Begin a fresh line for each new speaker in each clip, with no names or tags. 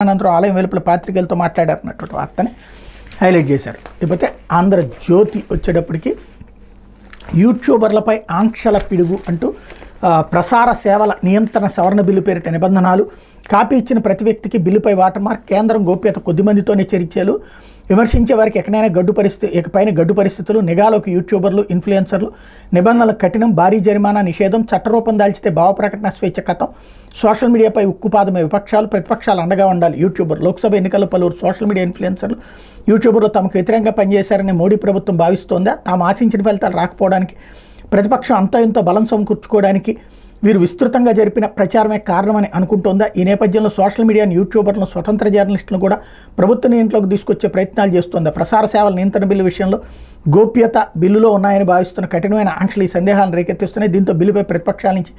అనంతరం ఆలయం వెలుపల పాత్రికేయులతో మాట్లాడారన్నటువంటి వార్తని హైలైట్ చేశారు. ఇకపోతే ఆంధ్రజ్యోతి వచ్చేటప్పటికి యూట్యూబర్లపై ఆంక్షల పిడుగు అంటూ ప్రసార సేవల నియంత్రణ సవరణ బిల్లు పేరిట నిబంధనలు, కాపీ ఇచ్చిన ప్రతి వ్యక్తికి బిల్లుపై వాటర్మార్క్, కేంద్రం గోప్యత, కొద్దిమందితోనే చర్చలు, విమర్శించే వారికి ఇకపైన గడ్డు పరిస్థితులు, నిఘాలోకి యూట్యూబర్లు, ఇన్ఫ్లుయెన్సర్లు, నిబంధనల కఠినం, భారీ జరిమానా నిషేధం, చట్టరూపం దాల్చితే భావ ప్రకటన స్వేచ్ఛ కథం, సోషల్ మీడియాపై ఉక్కుపాదమే విపక్షాలు, ప్రతిపక్షాలు అండగా ఉండాలి యూట్యూబర్, లోక్సభ ఎన్నికల్లో పలువురు సోషల్ మీడియా ఇన్ఫ్లుయెన్సర్లు యూట్యూబర్లు తమకు వ్యతిరేకంగా పనిచేశారని మోడీ ప్రభుత్వం భావిస్తోందా, తాము ఆశించిన ఫలితాలు రాకపోవడానికి ప్రతిపక్షం అంతా ఇంతో బలం సమకూర్చుకోవడానికి వీరు విస్తృతంగా జరిపిన ప్రచారమే కారణమని అనుకుంటోందా? ఈ నేపథ్యంలో సోషల్ మీడియాను, యూట్యూబర్లను, స్వతంత్ర జర్నలిస్టులను కూడా ప్రభుత్వ నియంత్రణలోకి తీసుకొచ్చే ప్రయత్నాలు చేస్తోందా? ప్రసార సేవల నియంత్రణ బిల్లు విషయంలో గోప్యత బిల్లులో ఉన్నాయని భావిస్తున్న కఠినమైన ఆంక్షలు ఈ సందేహాలను రేకెత్తిస్తున్నాయి. దీంతో బిల్లుపై ప్రతిపక్షాల నుంచి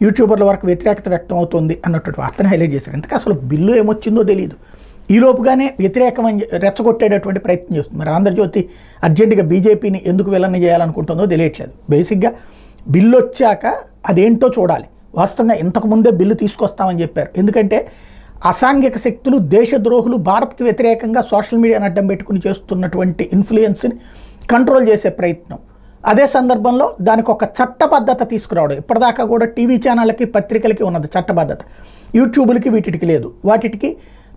యూట్యూబర్ల వరకు వ్యతిరేకత వ్యక్తం అవుతుంది అన్నటువంటి వార్తను హైలైట్ చేశారు. ఇంతకు అసలు బిల్లు ఏమొచ్చిందో తెలియదు. ఈలోపుగానే వ్యతిరేకం రెచ్చగొట్టేటటువంటి ప్రయత్నం చేస్తుంది. మరి ఆంధ్రజ్యోతి అర్జెంటుగా బీజేపీని ఎందుకు విలన్ని చేయాలనుకుంటుందో తెలియట్లేదు. బేసిక్గా బిల్లు వచ్చాక అదేంటో చూడాలి. వాస్తవంగా ఇంతకుముందే బిల్లు తీసుకొస్తామని చెప్పారు. ఎందుకంటే అసాంఘిక శక్తులు, దేశద్రోహులు భారత్కి వ్యతిరేకంగా సోషల్ మీడియాను అడ్డం పెట్టుకుని చేస్తున్నటువంటి ఇన్ఫ్లుయెన్స్ని కంట్రోల్ చేసే ప్రయత్నం. అదే సందర్భంలో దానికి ఒక చట్టబద్ధత తీసుకురావడం. ఇప్పటిదాకా కూడా టీవీ ఛానళ్ళకి, పత్రికలకి ఉన్నది చట్టబద్ధత, యూట్యూబ్లకి వీటికి లేదు. వాటికి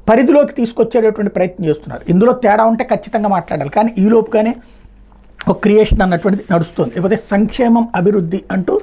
పరిధిలోకి తీసుకొచ్చేటటువంటి ప్రయత్నం చేస్తున్నారు. ఇందులో తేడా ఉంటే ఖచ్చితంగా మాట్లాడాలి. కానీ ఈలోపుగానే ఒక క్రియేషన్ అన్నటువంటిది నడుస్తుంది. లేకపోతే సంక్షేమం, అభివృద్ధి అంటూ